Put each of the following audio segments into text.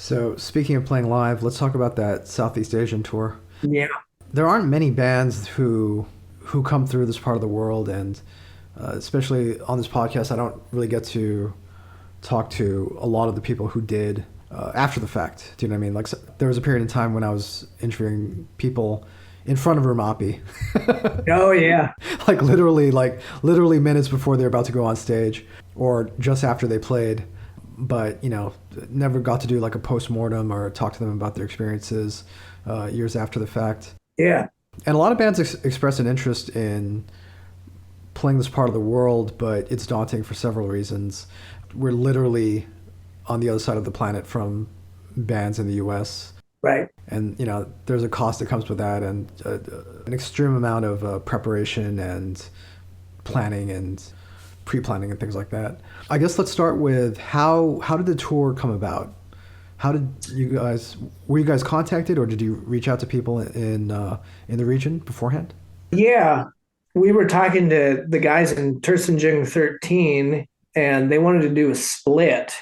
So, speaking of playing live, let's talk about that Southeast Asian tour. Yeah. There aren't many bands who come through this part of the world, and especially on this podcast, I don't really get to talk to a lot of the people who did after the fact. Do you know what I mean? Like, there was a period in time when I was interviewing people in front of Rumapi, Oh, yeah. literally minutes before they're about to go on stage, or just after they played. But never got to do like a post mortem or talk to them about their experiences years after the fact. Yeah. And a lot of bands express an interest in playing this part of the world, but it's daunting for several reasons. We're literally on the other side of the planet from bands in the U.S. Right. And there's a cost that comes with that, and an extreme amount of preparation and planning and pre-planning and things like that. I guess let's start with how did the tour come about? How did you guys were you guys contacted, or did you reach out to people in the region beforehand? Yeah. We were talking to the guys in Tersanjung 13 and they wanted to do a split.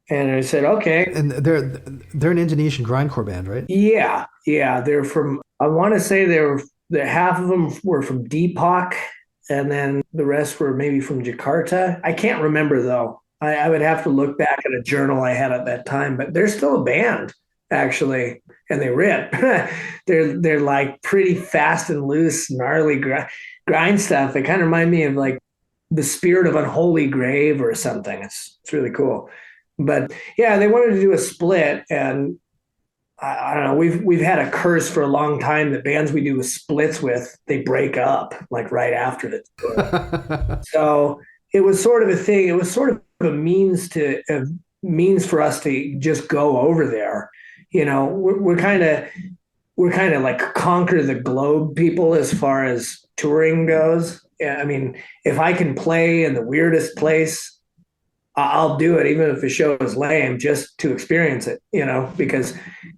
And I said, okay. And they're an Indonesian grindcore band, right? Yeah. Yeah. They're from, I want to say half of them were from Depok and then the rest were maybe from Jakarta. I can't remember though. I would have to look back at a journal I had at that time, but they're still a band actually, and they rip. They're like pretty fast and loose, gnarly grind stuff. They kind of remind me of like the Spirit of Unholy Grave or something. It's really cool. But yeah, they wanted to do a split, and I don't know. We've had a curse for a long time that bands we do splits with, they break up like right after the tour. So it was sort of a thing. It was sort of a means for us to just go over there. We're kind of like conquer the globe people as far as touring goes. Yeah, I mean, if I can play in the weirdest place, I'll do it, even if the show is lame, just to experience it, because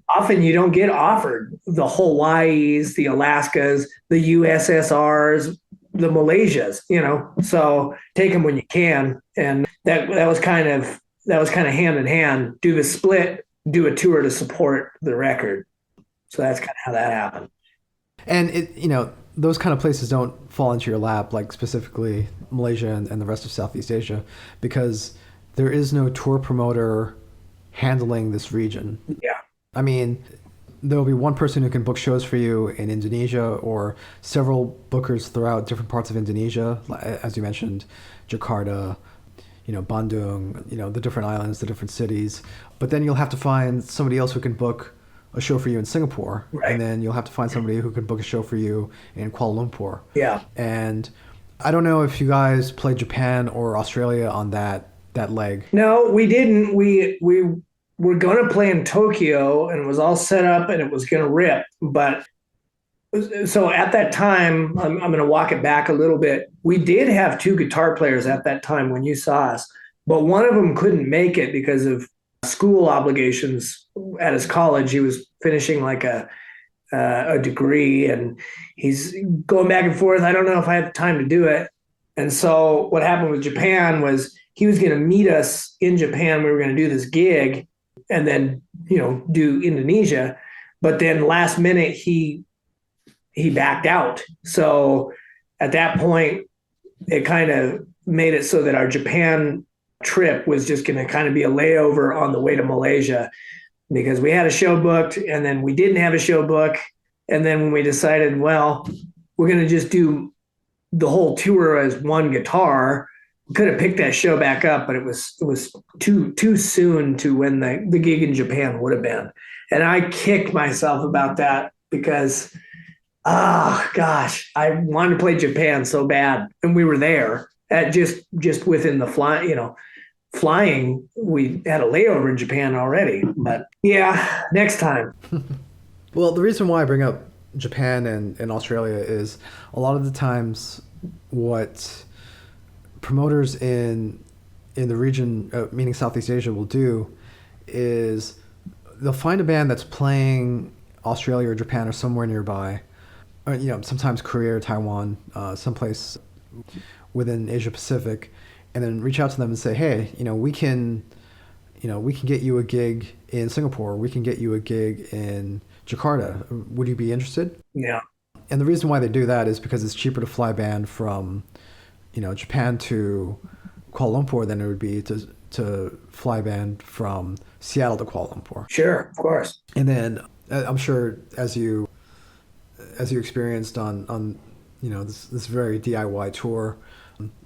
often you don't get offered the Hawaiis, the Alaskas, the USSRs, the Malaysias, so take them when you can. And that was kind of hand in hand, do the split, do a tour to support the record. So that's kind of how that happened. And those kind of places don't fall into your lap, like specifically Malaysia and the rest of Southeast Asia, because there is no tour promoter handling this region. Yeah. I mean, there will be one person who can book shows for you in Indonesia, or several bookers throughout different parts of Indonesia, as you mentioned, Jakarta, Bandung, the different islands, the different cities. But then you'll have to find somebody else who can book a show for you in Singapore, Right. and then you'll have to find somebody who can book a show for you in Kuala Lumpur. Yeah. And I don't know if you guys played Japan or Australia on that leg. No, we didn't. We were going to play in Tokyo and it was all set up and it was going to rip. But so at that time, I'm going to walk it back a little bit. We did have two guitar players at that time when you saw us, but one of them couldn't make it because of school obligations at his college. He was finishing like a degree and he's going back and forth. I don't know if I have time to do it. And so what happened with Japan was he was going to meet us in Japan. We were going to do this gig and then, do Indonesia. But then last minute he backed out. So at that point, it kind of made it so that our Japan trip was just going to kind of be a layover on the way to Malaysia, because we had a show booked and then we didn't have a show book. And then when we decided, well, we're going to just do the whole tour as one guitar, we could have picked that show back up, but it was too soon to when the gig in Japan would have been. And I kicked myself about that because, oh gosh, I wanted to play Japan so bad. And we were there at just within the flying, we had a layover in Japan already. But yeah, next time. Well, the reason why I bring up Japan and Australia is a lot of the times what promoters in the region, meaning Southeast Asia, will do is they'll find a band that's playing Australia or Japan or somewhere nearby, or, sometimes Korea or Taiwan, someplace within Asia Pacific, and then reach out to them and say, hey, we can we can get you a gig in Singapore, we can get you a gig in Jakarta. Would you be interested? Yeah. And the reason why they do that is because it's cheaper to fly a band from, Japan to Kuala Lumpur than it would be to fly a band from Seattle to Kuala Lumpur. Sure, of course. And then I'm sure as you experienced on this very DIY tour,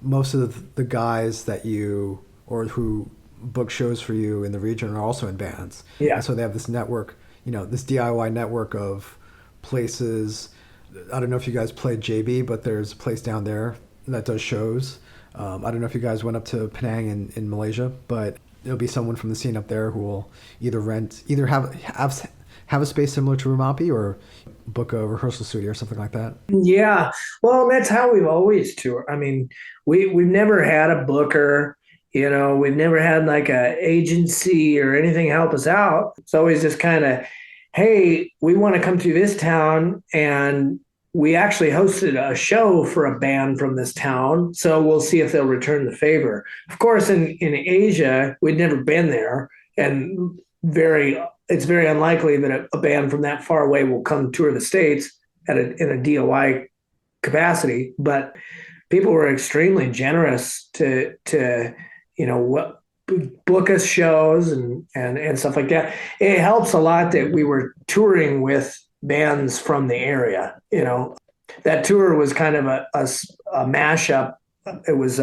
most of the guys that you or who book shows for you in the region are also in bands. Yeah. And so they have this network, this DIY network of places. I don't know if you guys played JB, but there's a place down there that does shows. I don't know if you guys went up to Penang in Malaysia, but there'll be someone from the scene up there who will either have a space similar to Rumapi or book a rehearsal studio or something like that. Yeah. Well, that's how we've always toured. I mean, we've never had a booker, we've never had like a agency or anything help us out. It's always just kind of, hey, we want to come to this town, and we actually hosted a show for a band from this town, so we'll see if they'll return the favor. Of course, in Asia, we'd never been there, and it's very unlikely that a band from that far away will come tour the States in a DIY capacity. But people were extremely generous to book us shows and stuff like that. It helps a lot that we were touring with bands from the area. That tour was kind of a mashup. It was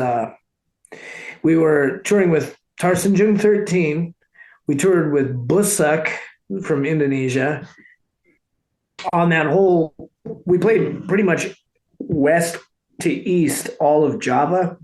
we were touring with Tarsanjung 13. We toured with Busak from Indonesia. On that whole, we played pretty much west to east all of Java,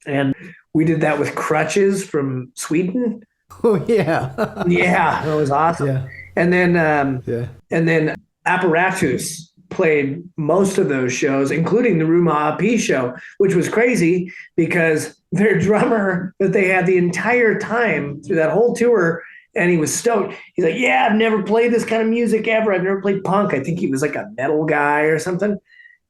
and we did that with Crutches from Sweden. Oh yeah, yeah, it was awesome. Yeah. And then Apparatus played most of those shows, including the Ruma Api show, which was crazy because their drummer that they had the entire time through that whole tour, and he was stoked. He's like, yeah, I've never played this kind of music ever. I've never played punk. I think he was like a metal guy or something.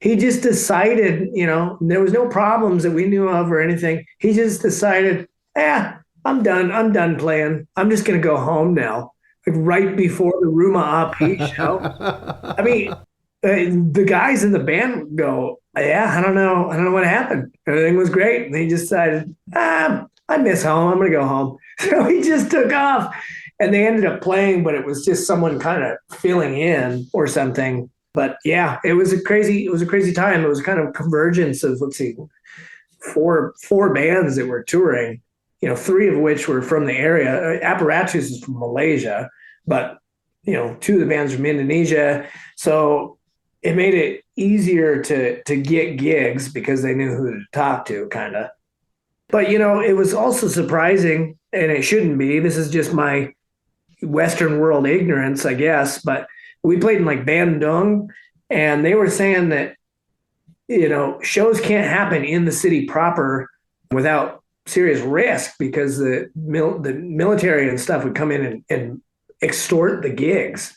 He just decided, there was no problems that we knew of or anything. He just decided, I'm done playing. I'm just going to go home now. Like right before the Ruma Api show. I mean, the guys in the band go, I don't know what happened. Everything was great. And he just decided, I miss home. I'm going to go home. So he just took off, and they ended up playing, but it was just someone kind of filling in or something. But yeah, it was a crazy time. It was kind of convergence of, let's see, four bands that were touring, three of which were from the area. Apparatus is from Malaysia, but, two of the bands from Indonesia. So it made it easier to get gigs because they knew who to talk to, kind of. But, it was also surprising, and it shouldn't be. This is just my Western world ignorance, I guess. But we played in like Bandung, and they were saying that, shows can't happen in the city proper without serious risk because the military and stuff would come in and extort the gigs.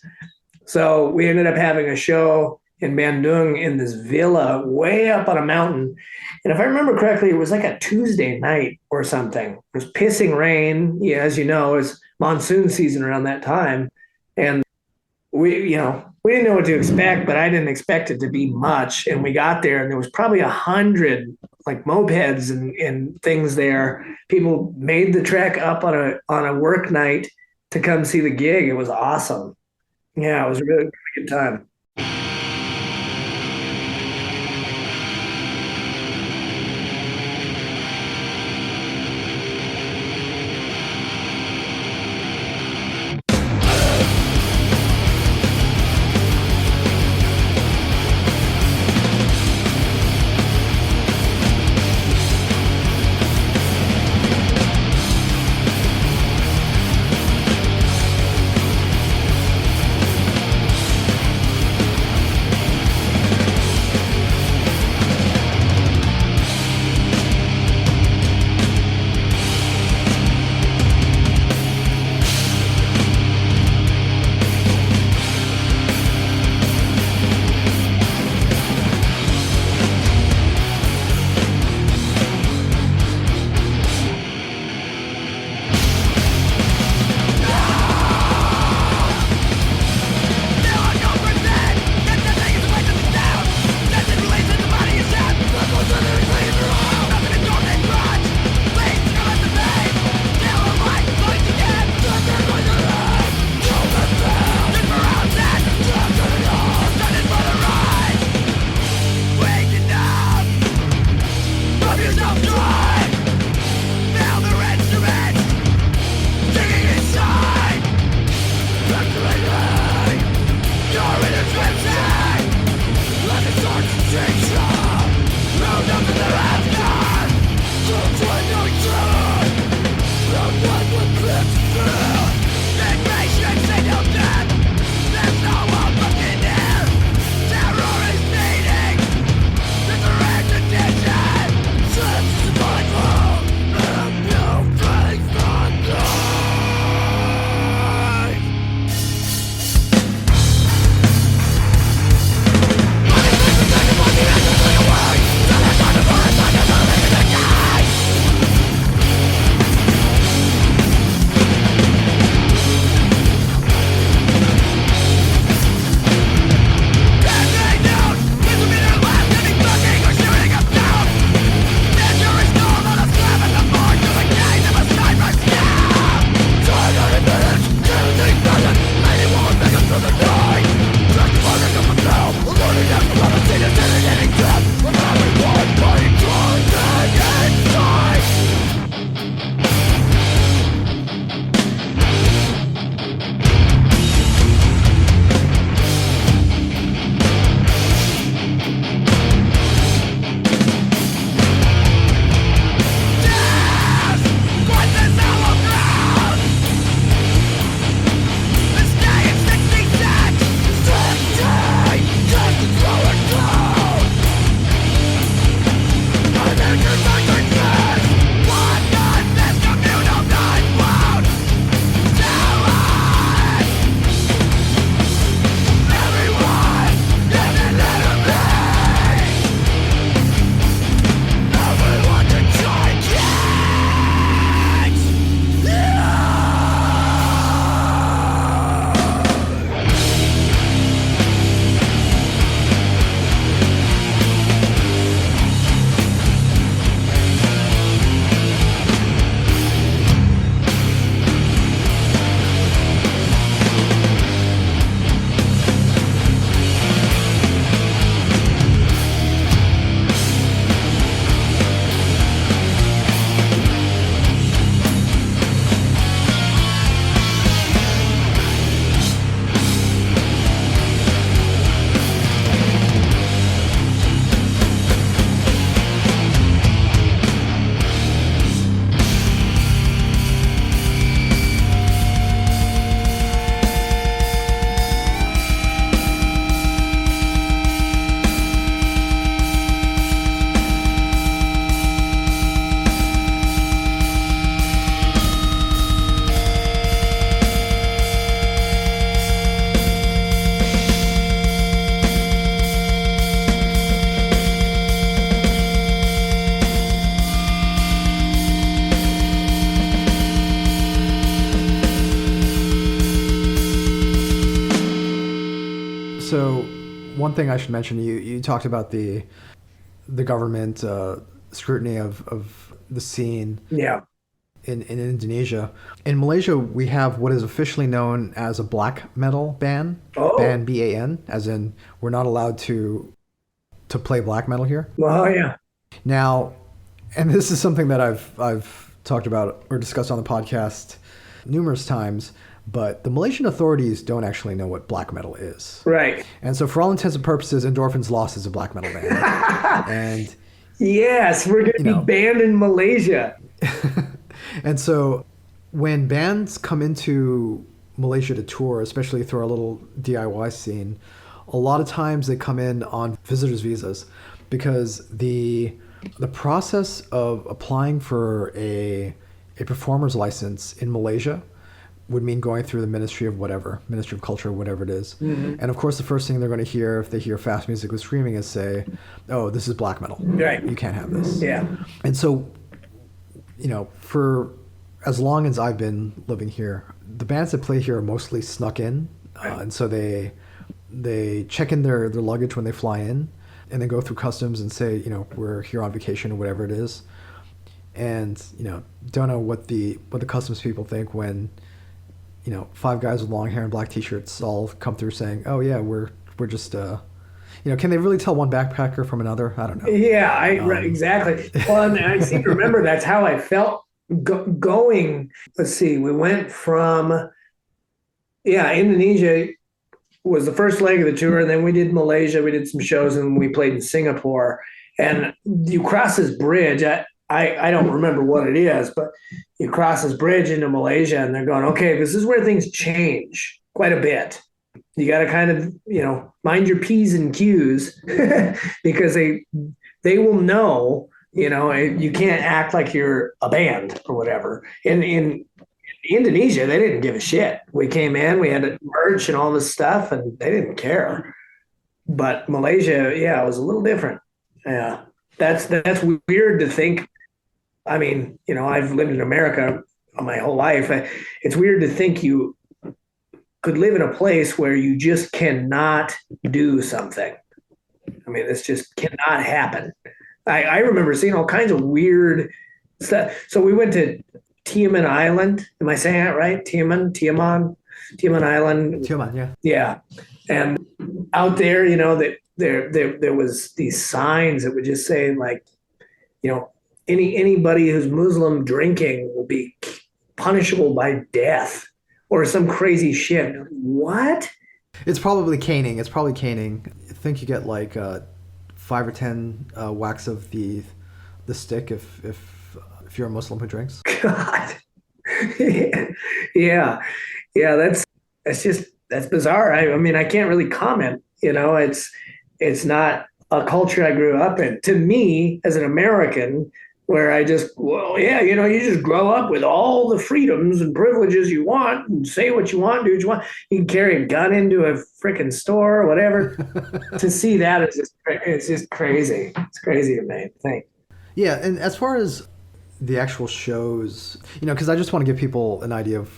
So we ended up having a show in Bandung in this villa way up on a mountain. And if I remember correctly, it was like a Tuesday night or something. It was pissing rain. Yeah, as you know, it's monsoon season around that time. And we didn't know what to expect, but I didn't expect it to be much. And we got there, and there was probably 100 like mopeds and things there. People made the trek up on a work night to come see the gig. It was awesome. Yeah, it was a really good time. So one thing I should mention, you talked about the government scrutiny of the scene Yeah. in Indonesia. In Malaysia, we have what is officially known as a black metal ban, Oh, ban BAN, as in we're not allowed to play black metal here. well, yeah. Now, and this is something that I've talked about or discussed on the podcast numerous times, but the Malaysian authorities don't actually know what black metal is. Right. And so for all intents and purposes, Endorphins Lost is a black metal band. And Yes, we're going to be banned in Malaysia. and so when bands come into Malaysia to tour, especially through our little DIY scene, a lot of times they come in on visitors visas because the process of applying for a performer's license in Malaysia would mean going through the Ministry of whatever, Ministry of Culture, whatever it is. Mm-hmm. And of course, the first thing they're going to hear if they hear fast music with screaming is say, oh, this is black metal. Right. You can't have this. Yeah. And so, for as long as I've been living here, the bands that play here are mostly snuck in. Right. And so they check in their luggage when they fly in and then go through customs and say, we're here on vacation or whatever it is. And, don't know what the customs people think when, five guys with long hair and black t-shirts all come through saying, oh yeah, we're just, can they really tell one backpacker from another? I don't know. Yeah, right, exactly. Well, and I seem to remember that's how I felt going. Let's see, we went from, Indonesia was the first leg of the tour, and then we did Malaysia, we did some shows, and we played in Singapore. And you cross this bridge. I don't remember what it is, but you cross this bridge into Malaysia and they're going, okay, this is where things change quite a bit. You got to kind of, mind your P's and Q's because they will know, you can't act like you're a band or whatever. In Indonesia, they didn't give a shit. We came in, we had merch and all this stuff, and they didn't care. But Malaysia, it was a little different. Yeah. That's weird to think. I mean, I've lived in America my whole life. It's weird to think you could live in a place where you just cannot do something. I mean, this just cannot happen. I remember seeing all kinds of weird stuff. So we went to Tiaman Island. Am I saying that right? Tiaman Island. Tiaman, yeah. Yeah. And out there, that there was these signs that would just say like, anybody who's Muslim drinking will be punishable by death or some crazy shit. What? It's probably caning. I think you get like 5 or 10 whacks of the stick if you're a Muslim who drinks. God. Yeah. That's bizarre. I mean, I can't really comment. It's not a culture I grew up in. To me, as an American, where you just grow up with all the freedoms and privileges you want and say what you want, do what you want. You can carry a gun into a freaking store or whatever. To see that it's just crazy. It's crazy to me. Thanks. Yeah, and as far as the actual shows, because I just want to give people an idea of,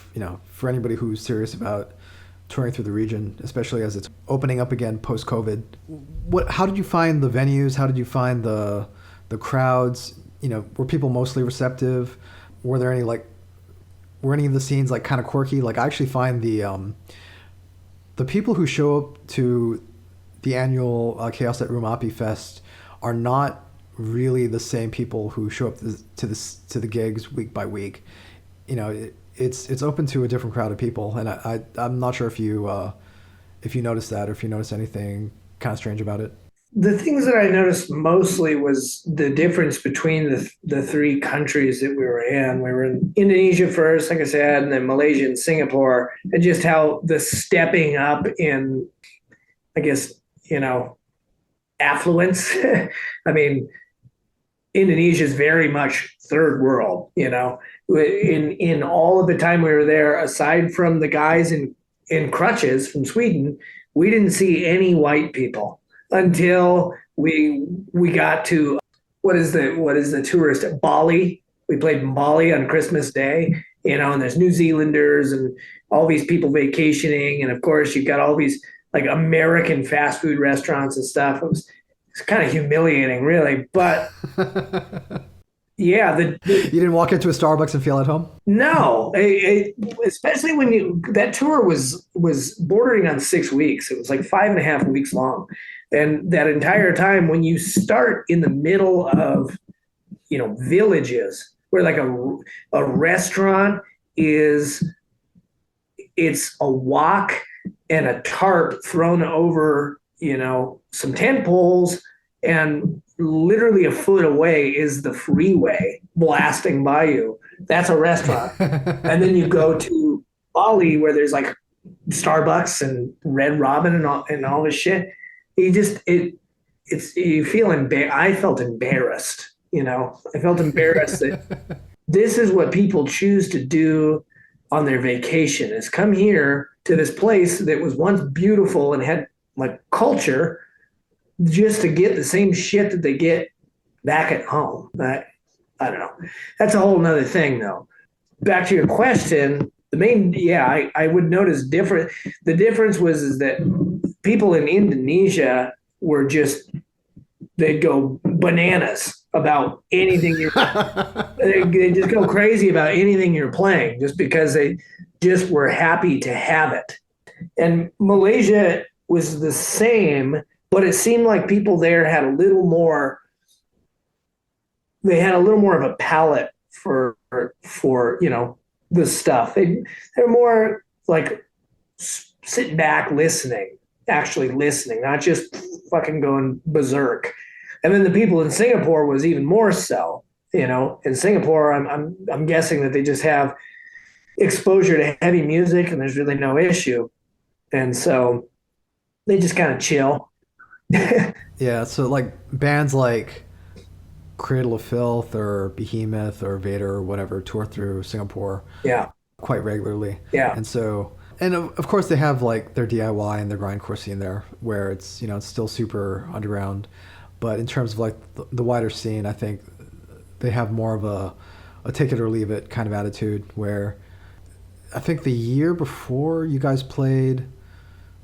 for anybody who's serious about touring through the region, especially as it's opening up again post-COVID. How did you find the venues? How did you find the crowds? Were people mostly receptive? Were there were any of the scenes like kind of quirky? Like I actually find the people who show up to the annual Chaos at Rumapi Fest are not really the same people who show up to the gigs week by week. It's open to a different crowd of people, and I'm not sure if you noticed that or if you noticed anything kind of strange about it. The things that I noticed mostly was the difference between the three countries that we were in. We were in Indonesia first, like I said, and then Malaysia and Singapore, and just how the stepping up in, I guess, affluence. I mean, Indonesia is very much third world, In all of the time we were there, aside from the guys in crutches from Sweden, we didn't see any white people until we got to what is the tourist Bali. We played in Bali on Christmas Day, and there's New Zealanders and all these people vacationing, and of course you've got all these like American fast food restaurants and stuff. It's kind of humiliating, really. But yeah, You didn't walk into a Starbucks and feel at home? no, especially when that tour was bordering on 6 weeks. It was like 5.5 weeks long, and that entire time, when you start in the middle of villages where like a restaurant is, it's a walk and a tarp thrown over some tent poles, and literally a foot away is the freeway blasting by you. That's a restaurant. And then you go to Bali where there's like Starbucks and Red Robin and all this shit. You feel I felt embarrassed. I felt embarrassed that this is what people choose to do on their vacation, is come here to this place that was once beautiful and had like culture, just to get the same shit that they get back at home. I don't know. That's a whole nother thing though. Back to your question, I would notice different. The difference is that people in Indonesia were they'd go bananas about anything they just go crazy about anything you're playing, just because they just were happy to have it. And Malaysia was the same, but it seemed like people there had a little more of a palate for the stuff. They're more like sitting back listening, actually listening, not just fucking going berserk. And then the people in Singapore was even more so. In Singapore, I'm guessing that they just have exposure to heavy music and there's really no issue, and so they just kind of chill. Yeah, so like bands like Cradle of Filth or Behemoth or Vader or whatever tour through Singapore Yeah, quite regularly. yeah, And of course they have like their DIY and their grindcore scene there, where it's still super underground. But in terms of like the wider scene, I think they have more of a take it or leave it kind of attitude, where I think the year before you guys played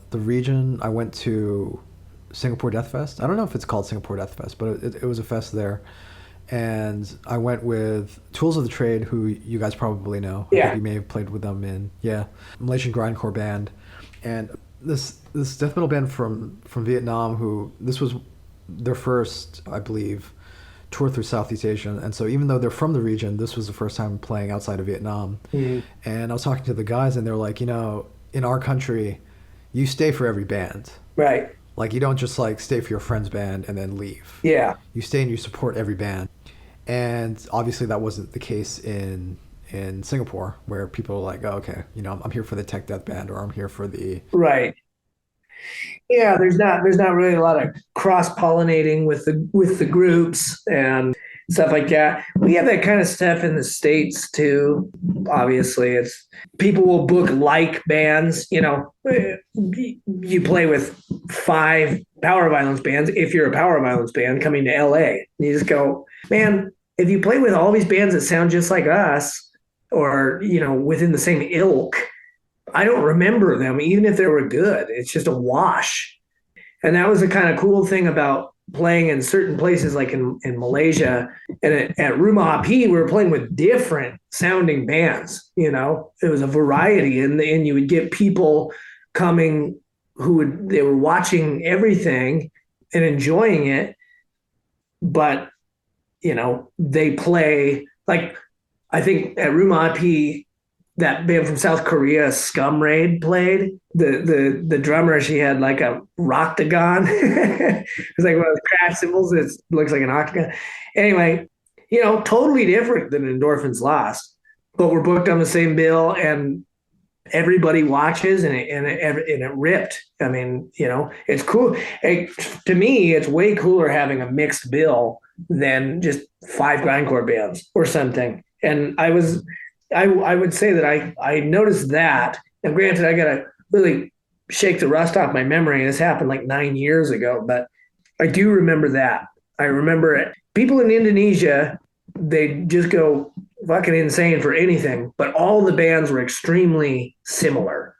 the region, I went to Singapore Death Fest. I don't know if it's called Singapore Death Fest, but it was a fest there. And I went with Tools of the Trade, who you guys probably know. I yeah. think you may have played with them in, Malaysian grindcore band. And this death metal band from Vietnam, who this was their first, I believe, tour through Southeast Asia. And so even though they're from the region, this was the first time playing outside of Vietnam. Mm-hmm. And I was talking to the guys, and they're like, in our country, you stay for every band. Right. Like, you don't just like stay for your friend's band and then leave. Yeah. You stay and you support every band. And obviously that wasn't the case in Singapore, where people are like, oh, okay, I'm here for the tech death band, or I'm here for the... Right. Yeah, there's not really a lot of cross-pollinating with the groups and stuff like that. We have that kind of stuff in the States too. Obviously, it's people will book like bands. You play with 5 power violence bands. If you're a power violence band coming to LA, you just go, man, if you play with all these bands that sound just like us, or within the same ilk, I don't remember them, even if they were good. It's just a wash. And that was the kind of cool thing about playing in certain places, like in Malaysia. And at Rumah Api, we were playing with different sounding bands. It was a variety. And you would get people coming they were watching everything and enjoying it. But, they play, like, I think at Rumah Api, that band from South Korea, Scum Raid, played. The drummer, she had like a roctagon. It's like one of those crash cymbals. It looks like an octagon. Anyway, totally different than Endorphins Lost. But we're booked on the same bill, and everybody watches, and it ripped. I mean, it's cool. To me, it's way cooler having a mixed bill than just 5 grindcore bands or something. And I would say that I noticed that. And granted, I got to really shake the rust off my memory. This happened like 9 years ago, but I do remember that. I remember it. People in Indonesia, they just go fucking insane for anything, but all the bands were extremely similar.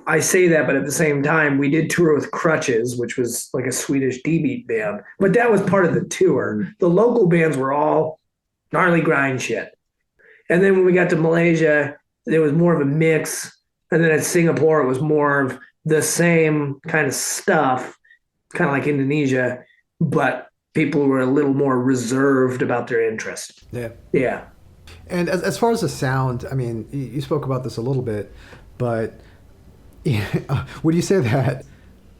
I say that, but at the same time, we did tour with Crutches, which was like a Swedish D-beat band, but that was part of the tour. The local bands were all gnarly grind shit. And then when we got to Malaysia, there was more of a mix. And then at Singapore, it was more of the same kind of stuff, kind of like Indonesia, but people were a little more reserved about their interest. Yeah. Yeah. And as far as the sound, I mean, you spoke about this a little bit, but would you say that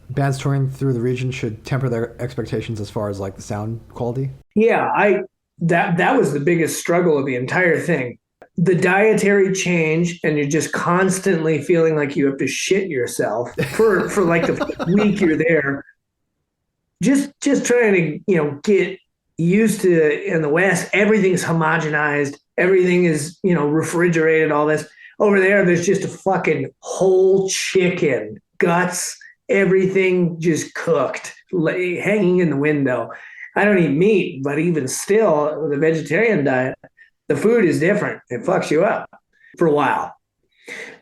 bands touring through the region should temper their expectations as far as like the sound quality? Yeah, I that was the biggest struggle of the entire thing. The dietary change, and you're just constantly feeling like you have to shit yourself for like the week you're there. Just trying to, get used to, in the West, everything's homogenized, everything is, refrigerated, all this. Over there's just a fucking whole chicken, guts, everything just cooked, hanging in the window. I don't eat meat, but even still, with a vegetarian diet, the food is different. It fucks you up for a while.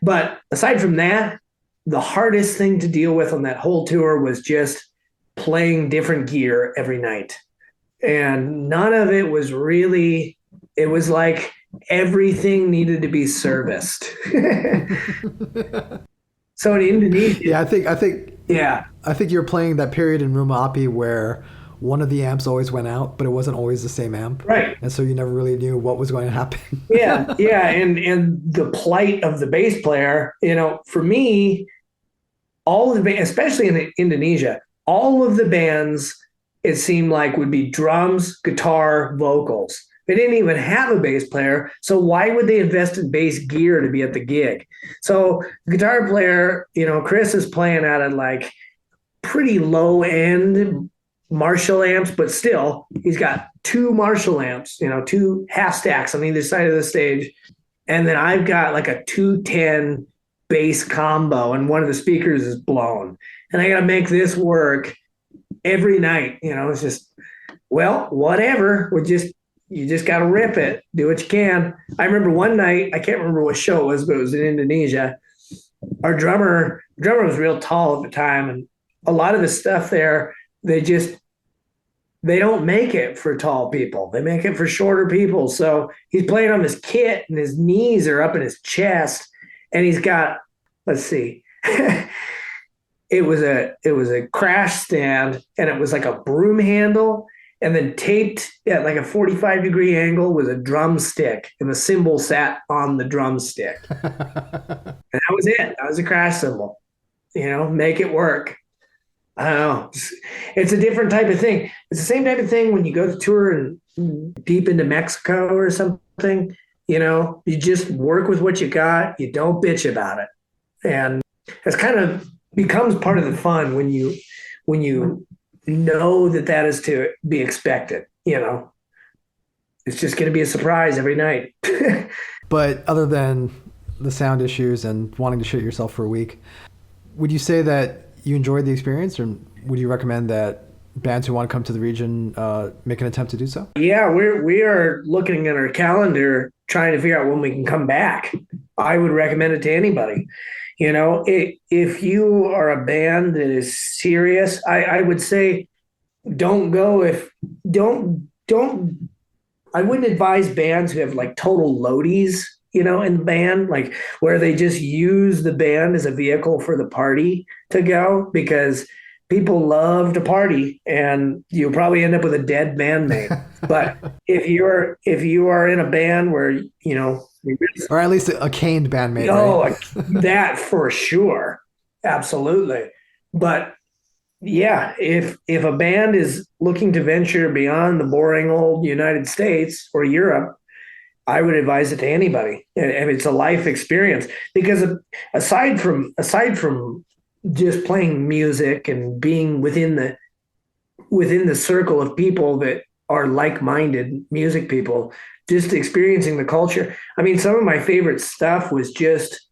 But aside from that, the hardest thing to deal with on that whole tour was just playing different gear every night. And none of it was really, it was like everything needed to be serviced. So in Indonesia, Yeah, yeah, I think you're playing that period in Rumah Api where one of the amps always went out, but it wasn't always the same amp, right. and so you never really knew what was going to happen. Yeah, and the plight of the bass player, for me, all of the especially in Indonesia, all of the bands, it seemed like, would be drums, guitar, vocals. They didn't even have a bass player, so why would they invest in bass gear to be at the gig? So the guitar player, Chris is playing at a like pretty low end Marshall amps, but still he's got two Marshall amps, two half stacks on either side of the stage. And then I've got like a 210 bass combo, and one of the speakers is blown. And I got to make this work every night. It's just, well, whatever. You just got to rip it, do what you can. I remember one night, I can't remember what show it was, but it was in Indonesia. Our drummer was real tall at the time. And a lot of the stuff there, they don't make it for tall people. They make it for shorter people. So he's playing on his kit and his knees are up in his chest. And he's got, let's see, it was a crash stand, and it was like a broom handle, and then taped at like a 45-degree angle was a drumstick, and the cymbal sat on the drumstick. And that was it. That was a crash cymbal. Make it work. I don't know. It's a different type of thing. It's the same type of thing when you go to tour and deep into Mexico or something. You just work with what you got. You don't bitch about it. And it's kind of becomes part of the fun when you know that is to be expected. It's just going to be a surprise every night. But other than the sound issues and wanting to shit yourself for a week, would you say that you enjoyed the experience, or would you recommend that bands who want to come to the region make an attempt to do so? Yeah, we are looking at our calendar, trying to figure out when we can come back. I would recommend it to anybody. If you are a band that is serious, I would say don't go I wouldn't advise bands who have like total loadies, in the band, like where they just use the band as a vehicle for the party to go, because people love to party and you'll probably end up with a dead bandmate. But if you are in a band where, or at least a caned bandmate. Oh, right? that for sure. Absolutely. But yeah, if a band is looking to venture beyond the boring old United States or Europe, I would advise it to anybody. And it's a life experience, because aside from just playing music and being within the circle of people that are like-minded music people, just experiencing the culture. I mean, some of my favorite stuff was just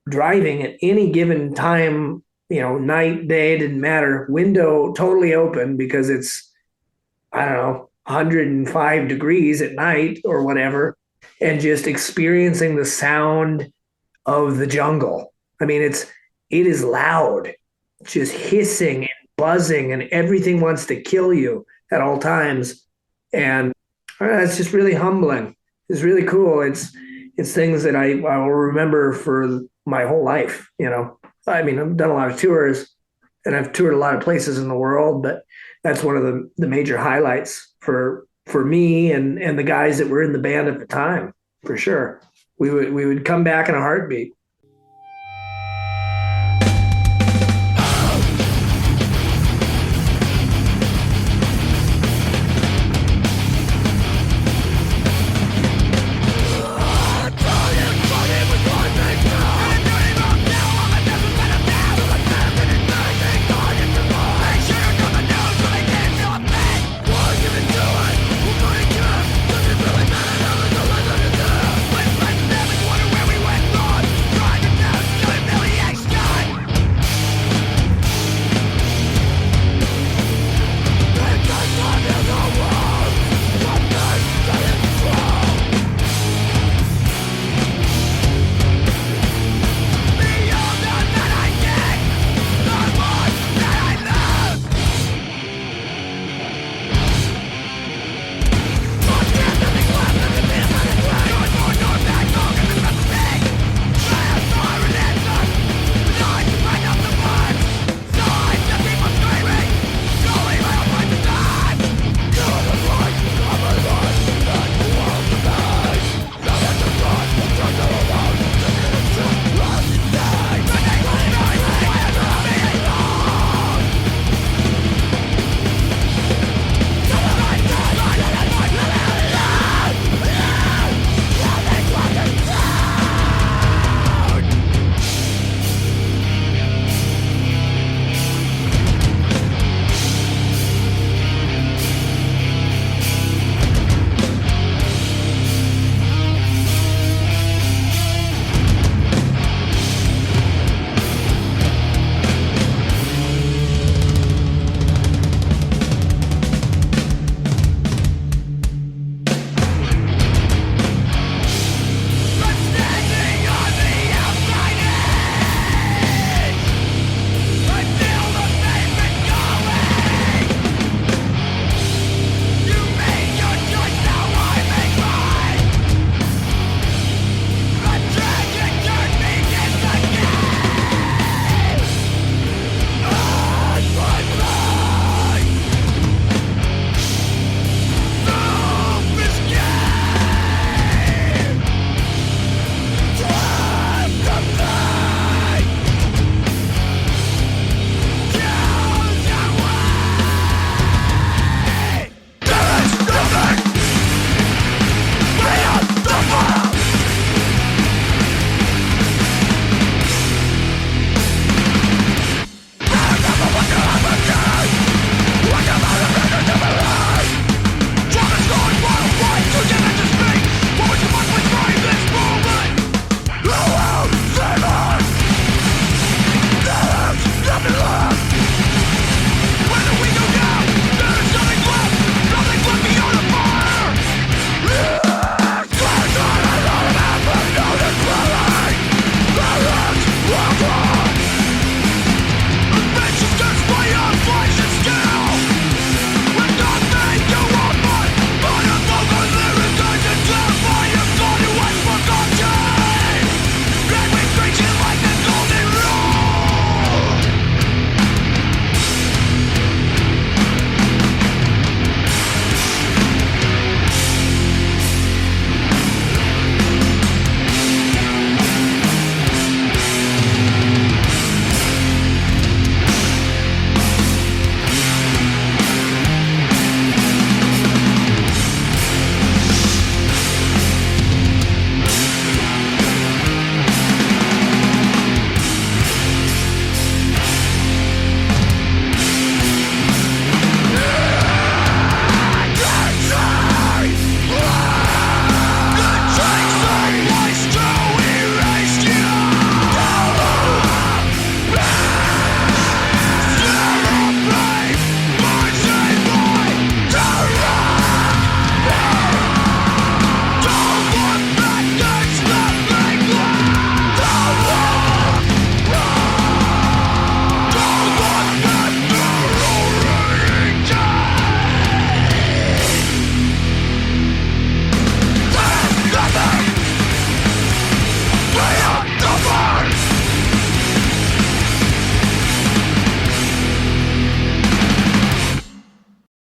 driving at any given time, night, day, didn't matter, window totally open, because it's, I don't know, 105 degrees at night or whatever, and just experiencing the sound of the jungle. I mean, it is loud, just hissing and buzzing, and everything wants to kill you at all times. And it's just really humbling. It's really cool. It's things that I will remember for my whole life. I mean, I've done a lot of tours, and I've toured a lot of places in the world, but that's one of the major highlights for me and the guys that were in the band at the time, for sure. We would come back in a heartbeat.